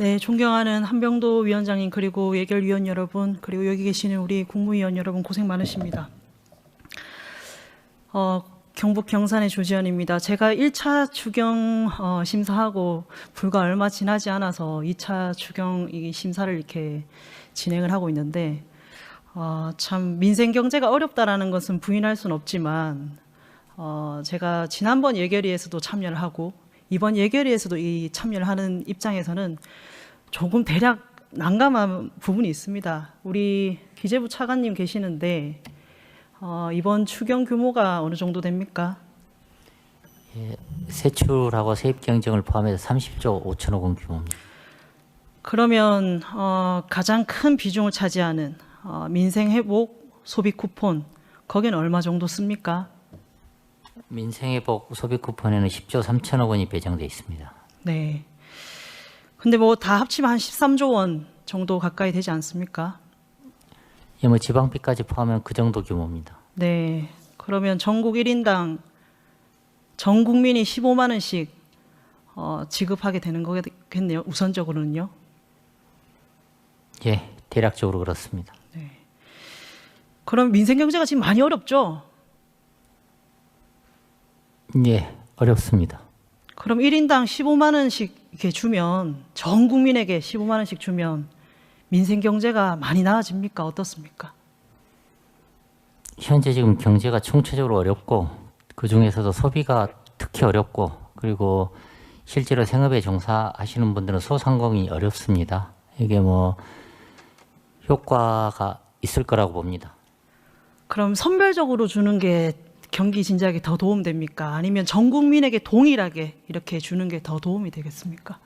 네, 존경하는 한병도 위원장님 그리고 예결위원 여러분 그리고 여기 계시는 우리 국무위원 여러분 고생 많으십니다. 경북 경산의 조지현입니다. 제가 1차 추경 심사하고 불과 얼마 지나지 않아서 2차 추경 심사를 이렇게 진행을 하고 있는데 참 민생 경제가 어렵다라는 것은 부인할 수는 없지만 제가 지난번 예결위에서도 참여를 하고 이번 예결위에서도 이 참여를 하는 입장에서는 조금 대략 난감한 부분이 있습니다. 우리 기재부 차관님 계시는데 이번 추경 규모가 어느 정도 됩니까? 예, 세출하고 세입 경쟁을 포함해서 30조 5천억 원 규모입니다. 그러면 가장 큰 비중을 차지하는 민생 회복 소비 쿠폰 거기는 얼마 정도 씁니까? 민생회복 소비 쿠폰에는 10조 3천억 원이 배정돼 있습니다. 네. 근데 뭐 다 합치면 한 13조 원 정도 가까이 되지 않습니까? 예, 뭐 지방비까지 포함하면 그 정도 규모입니다. 네. 그러면 전국 1인당 전 국민이 15만 원씩 지급하게 되는 거겠네요. 우선적으로는요. 예, 대략적으로 그렇습니다. 네. 그럼 민생 경제가 지금 많이 어렵죠? 예, 어렵습니다. 그럼 1인당 15만 원씩 이렇게 주면 전 국민에게 15만 원씩 주면 민생 경제가 많이 나아집니까? 어떻습니까? 현재 지금 경제가 총체적으로 어렵고 그 중에서도 소비가 특히 어렵고 그리고 실제로 생업에 종사하시는 분들은 소상공인이 어렵습니다. 이게 뭐 효과가 있을 거라고 봅니다. 그럼 선별적으로 주는 게 경기 진작에 더 도움됩니까? 아니면 전 국민에게 동일하게 이렇게 주는 게 더 도움이 되겠습니까?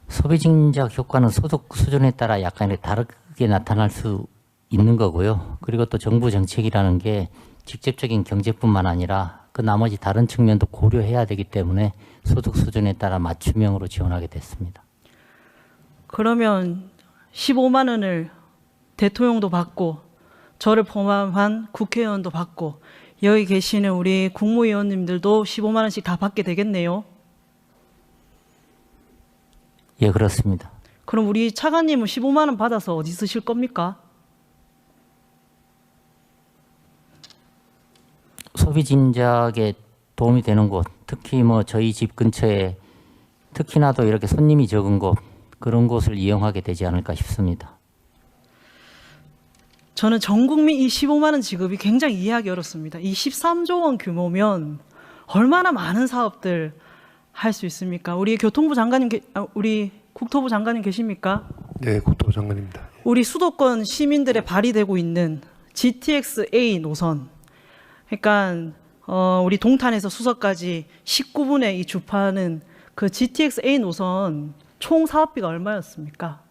소비 진작 효과는 소득 수준에 따라 약간 다르게 나타날 수 있는 거고요. 그리고 또 정부 정책이라는 게 직접적인 경제뿐만 아니라 그 나머지 다른 측면도 고려해야 되기 때문에 소득 수준에 따라 맞춤형으로 지원하게 됐습니다. 그러면 15만 원을 대통령도 받고 저를 포함한 국회의원도 받고 여기 계시는 우리 국무위원님들도 15만 원씩 다 받게 되겠네요. 예, 그렇습니다. 그럼 우리 차관님은 15만 원 받아서 어디 쓰실 겁니까? 소비 진작에 도움이 되는 곳, 특히 뭐 저희 집 근처에 특히나도 이렇게 손님이 적은 곳, 그런 곳을 이용하게 되지 않을까 싶습니다. 저는 전 국민 이 15만 원 지급이 굉장히 이해하기 어렵습니다. 이 13조 원 규모면 얼마나 많은 사업들 할 수 있습니까? 우리 교통부 장관님, 우리 국토부 장관님 계십니까? 네, 국토부 장관입니다. 우리 수도권 시민들의 발휘되고 있는 GTX-A 노선, 그러니까 우리 동탄에서 수서까지 19분의 이 주파는 그 GTX-A 노선 총 사업비가 얼마였습니까?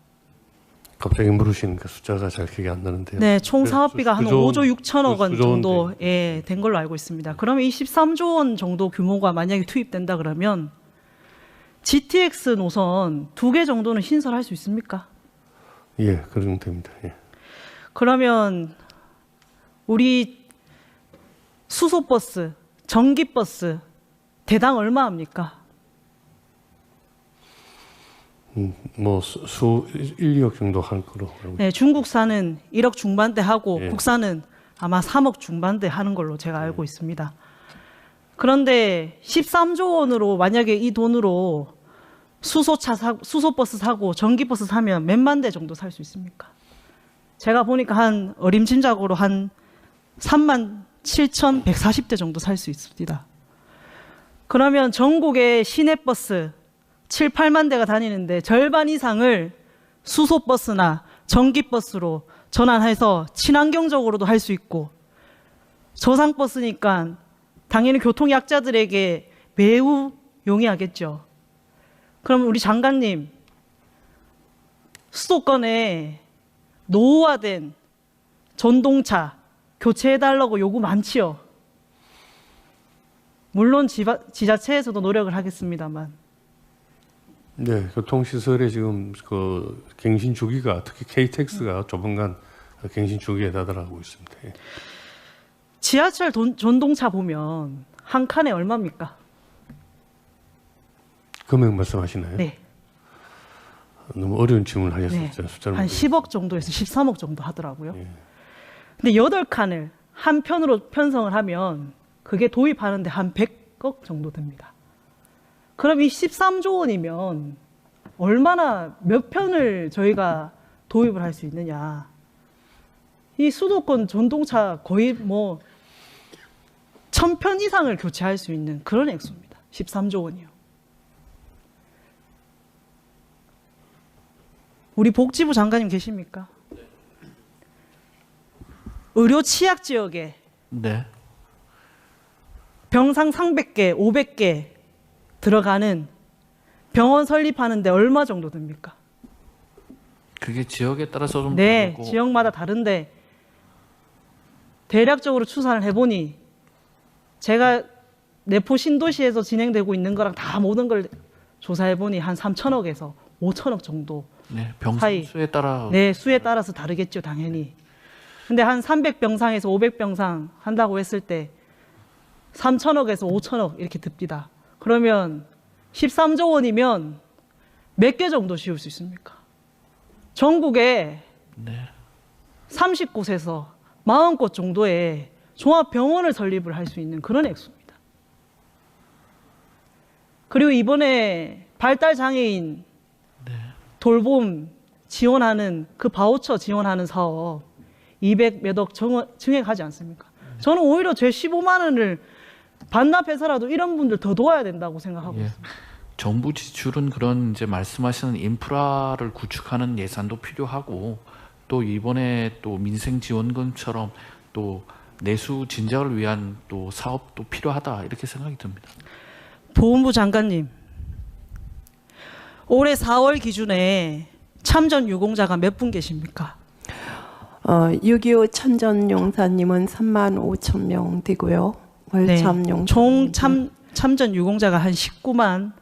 갑자기 물으시니까 숫자가 잘 기억이 안 나는데요. 네, 총 사업비가 한 5조 6천억 원 정도 네. 예, 된 걸로 알고 있습니다. 그러면 이 13조 원 정도 규모가 만약에 투입된다 그러면 GTX 노선 2개 정도는 신설할 수 있습니까? 예, 그 정도 됩니다. 예. 그러면 우리 수소버스, 전기버스 대당 얼마 합니까? 뭐 수 1, 2억 정도 할 거로 알고 네, 중국산은 1억 중반대 하고 예. 국산은 아마 3억 중반대 하는 걸로 제가 알고 있습니다. 그런데 13조 원으로 만약에 이 돈으로 수소버스 사고 전기버스 사면 몇만 대 정도 살 수 있습니까? 제가 보니까 한 어림짐작으로 한 37,140대 정도 살 수 있습니다. 그러면 전국의 시내버스 7, 8만 대가 다니는데 절반 이상을 수소버스나 전기버스로 전환해서 친환경적으로도 할 수 있고 저상버스니까 당연히 교통약자들에게 매우 용이하겠죠. 그럼 우리 장관님, 수도권에 노후화된 전동차 교체해달라고 요구 많지요. 물론 지자체에서도 노력을 하겠습니다만. 네, 교통시설에 지금 그 갱신 주기가 특히 KTX가 조만간 갱신 주기에 다다르고 있습니다. 예. 지하철 전동차 보면 한 칸에 얼마입니까? 금액 말씀하시나요? 네. 너무 어려운 질문을 하셨어요. 네. 숫자를 한 모르겠어요. 10억 정도에서 13억 정도 하더라고요. 예. 근데 8칸을 한 편으로 편성을 하면 그게 도입하는데 한 100억 정도 듭니다. 그럼 이 13조 원이면 얼마나 몇 편을 저희가 도입을 할 수 있느냐. 이 수도권 전동차 거의 뭐 1000편 이상을 교체할 수 있는 그런 액수입니다. 13조 원이요. 우리 복지부 장관님 계십니까? 의료 취약 지역에 네. 병상 300개, 500개 들어가는 병원 설립하는데 얼마 정도 듭니까? 그게 지역에 따라서 좀 네, 다르고 지역마다 다른데 대략적으로 추산을 해보니 제가 내포 신도시에서 진행되고 있는 거랑 다 모든 걸 조사해보니 한 3천억에서 5천억 정도. 네, 병상 사이. 수에 따라 네, 수에 따라서 다르겠죠, 당연히. 근데 한 300병상에서 500병상 한다고 했을 때 3천억에서 5천억 이렇게 듭니다. 그러면 13조 원이면 몇 개 정도 지을 수 있습니까? 전국에 네. 30곳에서 40곳 정도의 종합병원을 설립을 할 수 있는 그런 액수입니다. 그리고 이번에 발달장애인 돌봄 지원하는 그 바우처 지원하는 사업 200 몇 억 증액하지 않습니까? 저는 오히려 제 15만 원을 반납해서라도 이런 분들 더 도와야 된다고 생각하고 예. 있습니다. 정부 지출은 그런 이제 말씀하시는 인프라를 구축하는 예산도 필요하고 또 이번에 또 민생 지원금처럼 또 내수 진작을 위한 또 사업도 필요하다 이렇게 생각이 듭니다. 보훈부 장관님, 올해 4월 기준에 참전 유공자가 몇 분 계십니까? 6.25 천전용사님은 35,000명 되고요. 월참 용사 총 참전 유공자가 한 19만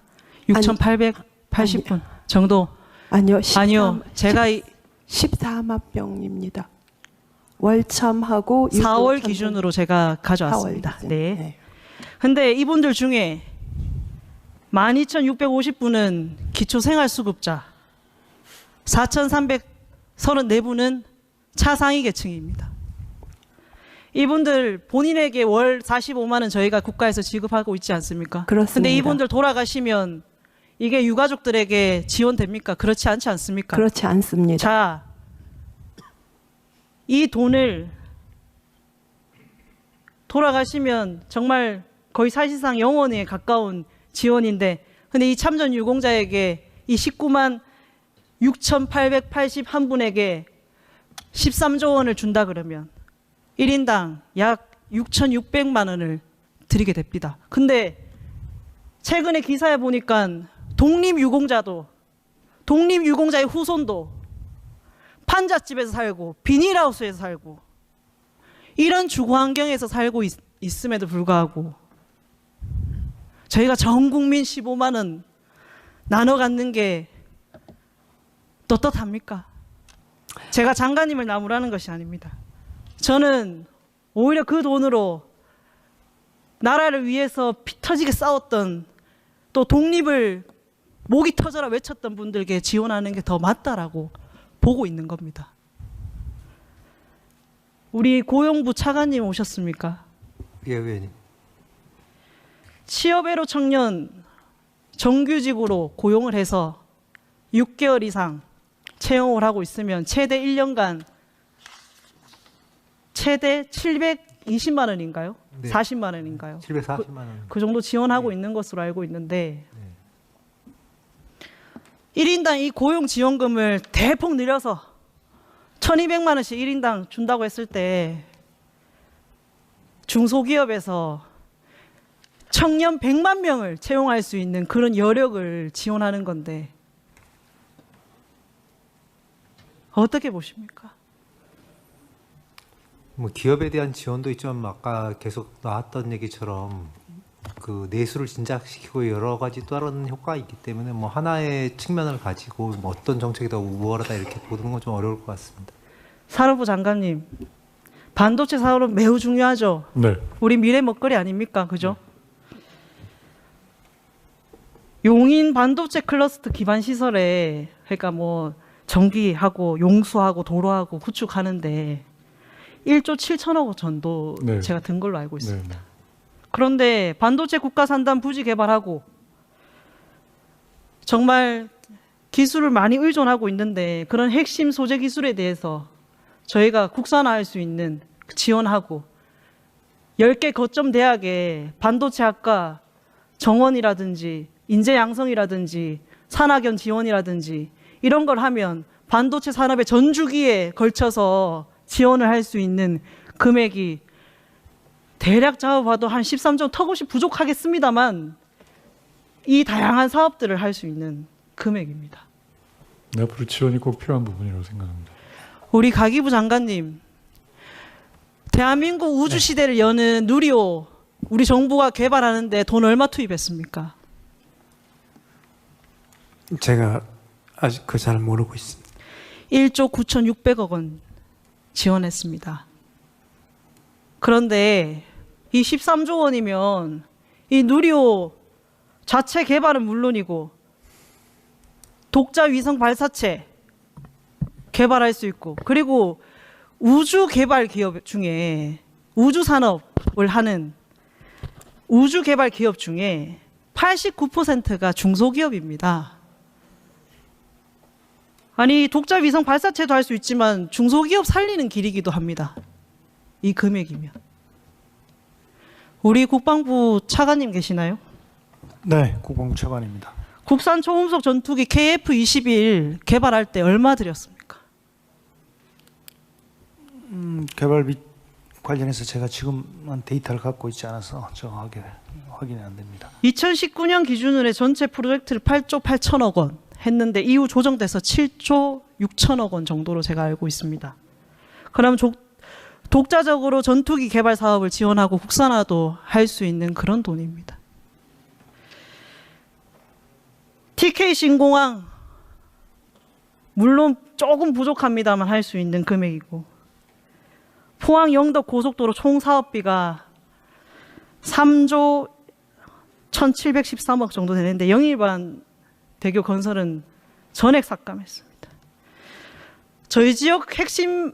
6,880분 정도. 아니요. 아니요, 제가 14만 명입니다. 월참하고 4월 기준으로 제가 가져왔습니다. 네. 근데 이분들 중에 12,650분은 기초생활수급자, 4,334분은 차상위 계층입니다. 이분들 본인에게 월 45만 원 저희가 국가에서 지급하고 있지 않습니까? 그렇습니다. 근데 이분들 돌아가시면 이게 유가족들에게 지원됩니까? 그렇지 않지 않습니까? 그렇지 않습니다. 자, 이 돈을 돌아가시면 정말 거의 사실상 영원에 가까운 지원인데, 근데 이 참전 유공자에게 이 19만 6,881분에게 13조 원을 준다 그러면 1인당 약 6,600만 원을 드리게 됩니다. 근데 최근에 기사에 보니까 독립유공자의 후손도 판잣집에서 살고 비닐하우스에서 살고 이런 주거 환경에서 살고 있음에도 불구하고 저희가 전 국민 15만 원 나눠 갖는 게 떳떳합니까? 제가 장관님을 나무라는 것이 아닙니다. 저는 오히려 그 돈으로 나라를 위해서 피 터지게 싸웠던, 또 독립을 목이 터져라 외쳤던 분들께 지원하는 게 더 맞다라고 보고 있는 겁니다. 우리 고용부 차관님 오셨습니까? 예, 의원님. 취업애로 청년 정규직으로 고용을 해서 6개월 이상 채용을 하고 있으면 최대 1년간 최대 720만 원인가요? 네. 40만 원인가요? 740만 원. 그 정도 지원하고 있는 것으로 알고 있는데 1인당 이 고용지원금을 대폭 늘려서 1,200만 원씩 1인당 준다고 했을 때 중소기업에서 청년 100만 명을 채용할 수 있는 그런 여력을 지원하는 건데 어떻게 보십니까? 뭐 기업에 대한 지원도 있지만 아까 계속 나왔던 얘기처럼 그 내수를 진작시키고 여러 가지 또 다른 효과가 있기 때문에 뭐 하나의 측면을 가지고 뭐 어떤 정책이 더 우월하다 이렇게 보는 건 좀 어려울 것 같습니다. 산업부 장관님, 반도체 사업은 매우 중요하죠. 네. 우리 미래 먹거리 아닙니까? 그죠? 용인 반도체 클러스터 기반 시설에 그러니까 뭐 전기하고 용수하고 도로하고 구축하는데 1조 7천억 원 정도 네. 제가 든 걸로 알고 있습니다. 네. 그런데 반도체 국가산단 부지 개발하고 정말 기술을 많이 의존하고 있는데 그런 핵심 소재 기술에 대해서 저희가 국산화할 수 있는 지원하고 10개 거점 대학에 반도체학과 정원이라든지 인재 양성이라든지 산학연 지원이라든지 이런 걸 하면 반도체 산업의 전 주기에 걸쳐서 지원을 할 수 있는 금액이 대략 잡아봐도 한 13조 턱없이 부족하겠습니다만 이 다양한 사업들을 할 수 있는 금액입니다. 네, 앞으로 지원이 꼭 필요한 부분이라고 생각합니다. 우리 가기부 장관님, 대한민국 우주 시대를 여는 누리호 우리 정부가 개발하는데 돈 얼마 투입했습니까? 제가 아직 그 잘 모르고 있습니다. 1조 9,600억 원 지원했습니다. 그런데 이 13조 원이면 이 누리호 자체 개발은 물론이고 독자 위성 발사체 개발할 수 있고 그리고 우주 개발 기업 중에 우주 산업을 하는 우주 개발 기업 중에 89%가 중소기업입니다. 아니 독자 위성 발사체도 할 수 있지만 중소기업 살리는 길이기도 합니다. 이 금액이면. 우리 국방부 차관님 계시나요? 네, 국방부 차관입니다. 국산 초음속 전투기 KF-21 개발할 때 얼마 들였습니까? 개발비 관련해서 제가 지금은 데이터를 갖고 있지 않아서 정확하게 확인이 안 됩니다. 2019년 기준으로 해 전체 프로젝트를 8조 8천억 원 했는데 이후 조정돼서 7조 6천억 원 정도로 제가 알고 있습니다. 그럼 독자적으로 전투기 개발 사업을 지원하고 국산화도 할 수 있는 그런 돈입니다. TK 신공항 물론 조금 부족합니다만 할 수 있는 금액이고 포항 영덕 고속도로 총 사업비가 3조 1,713억 정도 되는데 영일반 대교 건설은 전액 삭감했습니다. 저희 지역 핵심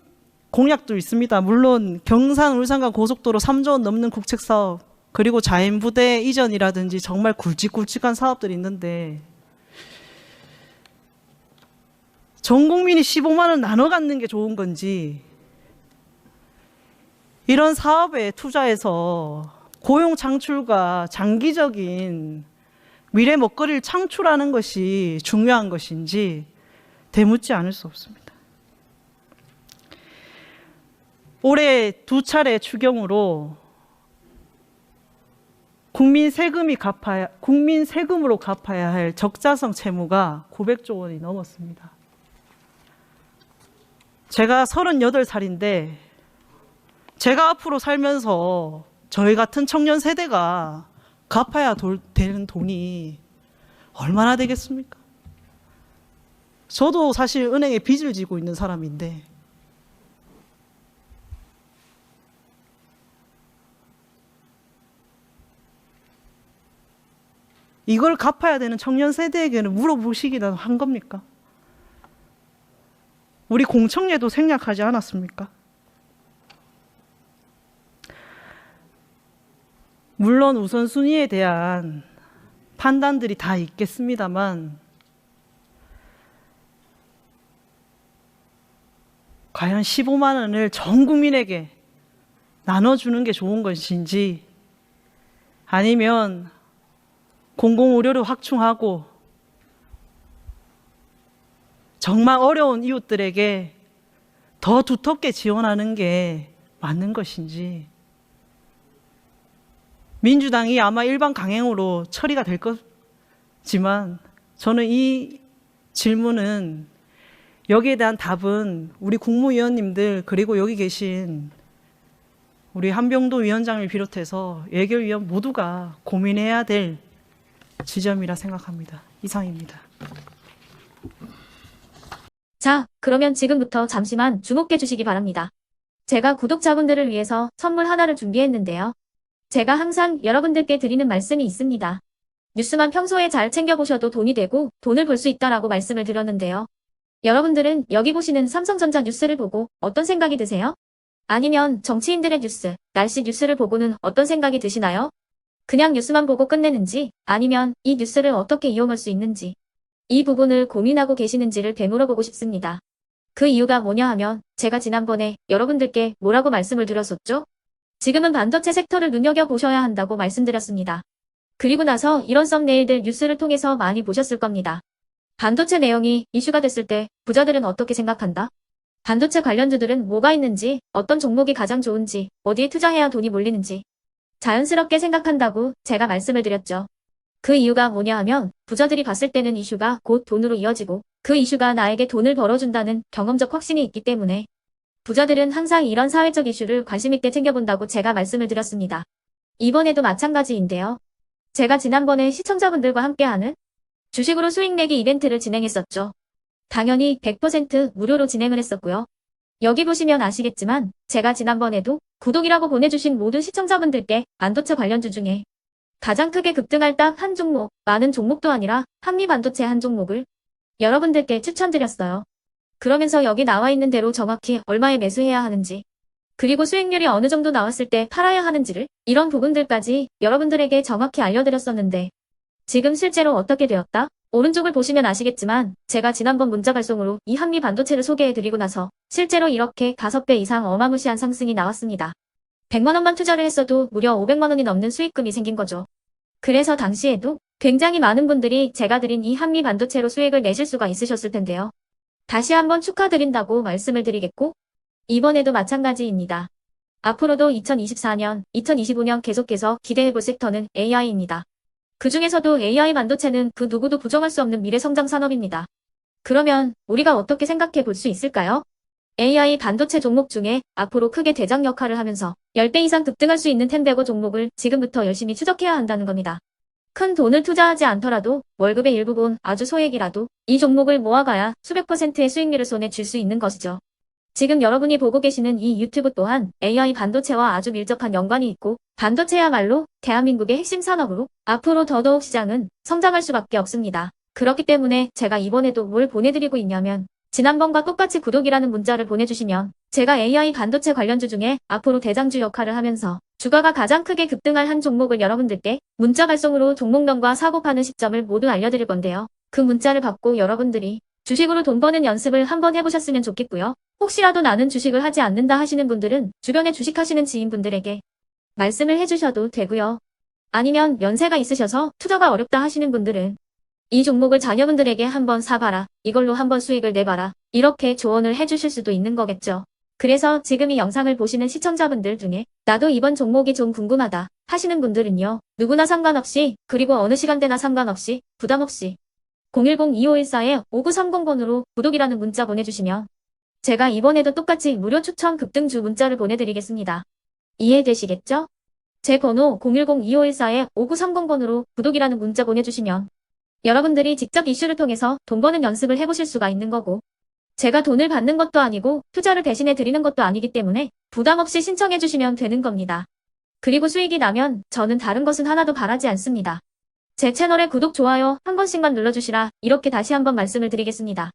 공약도 있습니다. 물론 경산 울산간 고속도로 3조 원 넘는 국책 사업 그리고 자연부대 이전이라든지 정말 굵직굵직한 사업들이 있는데 전 국민이 15만 원 나눠 갖는 게 좋은 건지 이런 사업에 투자해서 고용 창출과 장기적인 미래 먹거리를 창출하는 것이 중요한 것인지 되묻지 않을 수 없습니다. 올해 2차례 추경으로 국민 세금으로 갚아야 할 적자성 채무가 900조 원이 넘었습니다. 제가 38살인데 제가 앞으로 살면서 저희 같은 청년 세대가 갚아야 되는 돈이 얼마나 되겠습니까? 저도 사실 은행에 빚을 지고 있는 사람인데 이걸 갚아야 되는 청년 세대에게는 물어보시기나 한 겁니까? 우리 공청회도 생략하지 않았습니까? 물론 우선순위에 대한 판단들이 다 있겠습니다만 과연 15만 원을 전 국민에게 나눠주는 게 좋은 것인지 아니면 공공의료를 확충하고 정말 어려운 이웃들에게 더 두텁게 지원하는 게 맞는 것인지 민주당이 아마 일반 강행으로 처리가 될 거지만 저는 이 질문은 여기에 대한 답은 우리 국무위원님들 그리고 여기 계신 우리 한병도 위원장을 비롯해서 예결위원 모두가 고민해야 될 지점이라 생각합니다. 이상입니다. 자, 그러면 지금부터 잠시만 주목해 주시기 바랍니다. 제가 구독자분들을 위해서 선물 하나를 준비했는데요. 제가 항상 여러분들께 드리는 말씀이 있습니다. 뉴스만 평소에 잘 챙겨보셔도 돈이 되고 돈을 벌 수 있다라고 말씀을 드렸는데요. 여러분들은 여기 보시는 삼성전자 뉴스를 보고 어떤 생각이 드세요? 아니면 정치인들의 뉴스, 날씨 뉴스를 보고는 어떤 생각이 드시나요? 그냥 뉴스만 보고 끝내는지 아니면 이 뉴스를 어떻게 이용할 수 있는지 이 부분을 고민하고 계시는지를 되물어보고 싶습니다. 그 이유가 뭐냐 하면 제가 지난번에 여러분들께 뭐라고 말씀을 드렸었죠? 지금은 반도체 섹터를 눈여겨보셔야 한다고 말씀드렸습니다. 그리고 나서 이런 썸네일들 뉴스를 통해서 많이 보셨을 겁니다. 반도체 내용이 이슈가 됐을 때 부자들은 어떻게 생각한다? 반도체 관련주들은 뭐가 있는지, 어떤 종목이 가장 좋은지, 어디에 투자해야 돈이 몰리는지 자연스럽게 생각한다고 제가 말씀을 드렸죠. 그 이유가 뭐냐 하면 부자들이 봤을 때는 이슈가 곧 돈으로 이어지고 그 이슈가 나에게 돈을 벌어준다는 경험적 확신이 있기 때문에 부자들은 항상 이런 사회적 이슈를 관심 있게 챙겨본다고 제가 말씀을 드렸습니다. 이번에도 마찬가지인데요. 제가 지난번에 시청자분들과 함께하는 주식으로 수익 내기 이벤트를 진행했었죠. 당연히 100% 무료로 진행을 했었고요. 여기 보시면 아시겠지만 제가 지난번에도 구독이라고 보내주신 모든 시청자분들께 반도체 관련주 중에 가장 크게 급등할 딱 한 종목, 많은 종목도 아니라 한미반도체 한 종목을 여러분들께 추천드렸어요. 그러면서 여기 나와 있는 대로 정확히 얼마에 매수해야 하는지, 그리고 수익률이 어느 정도 나왔을 때 팔아야 하는지를 이런 부분들까지 여러분들에게 정확히 알려드렸었는데 지금 실제로 어떻게 되었다? 오른쪽을 보시면 아시겠지만 제가 지난번 문자 발송으로 이 한미반도체를 소개해드리고 나서 실제로 이렇게 5배 이상 어마무시한 상승이 나왔습니다. 100만 원만 투자를 했어도 무려 500만 원이 넘는 수익금이 생긴 거죠. 그래서 당시에도 굉장히 많은 분들이 제가 드린 이 한미반도체로 수익을 내실 수가 있으셨을 텐데요. 다시 한번 축하드린다고 말씀을 드리겠고 이번에도 마찬가지입니다. 앞으로도 2024년, 2025년 계속해서 기대해볼 섹터는 AI입니다. 그 중에서도 AI 반도체는 그 누구도 부정할 수 없는 미래성장 산업입니다. 그러면 우리가 어떻게 생각해 볼 수 있을까요? AI 반도체 종목 중에 앞으로 크게 대장 역할을 하면서 10배 이상 급등할 수 있는 텐베고 종목을 지금부터 열심히 추적해야 한다는 겁니다. 큰 돈을 투자하지 않더라도 월급의 일부분 아주 소액이라도 이 종목을 모아가야 수백 %의 수익률을 손에 쥘 수 있는 것이죠. 지금 여러분이 보고 계시는 이 유튜브 또한 AI 반도체와 아주 밀접한 연관이 있고 반도체야말로 대한민국의 핵심 산업으로 앞으로 더더욱 시장은 성장할 수밖에 없습니다. 그렇기 때문에 제가 이번에도 뭘 보내드리고 있냐면 지난번과 똑같이 구독이라는 문자를 보내주시면 제가 AI 반도체 관련주 중에 앞으로 대장주 역할을 하면서 주가가 가장 크게 급등할 한 종목을 여러분들께 문자 발송으로 종목명과 사고 파는 시점을 모두 알려드릴 건데요. 그 문자를 받고 여러분들이 주식으로 돈 버는 연습을 한번 해보셨으면 좋겠고요. 혹시라도 나는 주식을 하지 않는다 하시는 분들은 주변에 주식하시는 지인분들에게 말씀을 해주셔도 되고요. 아니면 연세가 있으셔서 투자가 어렵다 하시는 분들은 이 종목을 자녀분들에게 한번 사봐라, 이걸로 한번 수익을 내봐라, 이렇게 조언을 해주실 수도 있는 거겠죠. 그래서 지금 이 영상을 보시는 시청자분들 중에 나도 이번 종목이 좀 궁금하다 하시는 분들은요. 누구나 상관없이 그리고 어느 시간대나 상관없이 부담 없이 010-2514-5930번으로 구독이라는 문자 보내주시면 제가 이번에도 똑같이 무료 추천 급등주 문자를 보내드리겠습니다. 이해되시겠죠? 제 번호 010-2514-5930번으로 구독이라는 문자 보내주시면 여러분들이 직접 이슈를 통해서 돈 버는 연습을 해보실 수가 있는 거고 제가 돈을 받는 것도 아니고 투자를 대신해 드리는 것도 아니기 때문에 부담 없이 신청해 주시면 되는 겁니다. 그리고 수익이 나면 저는 다른 것은 하나도 바라지 않습니다. 제 채널에 구독, 좋아요 한 번씩만 눌러주시라 이렇게 다시 한번 말씀을 드리겠습니다.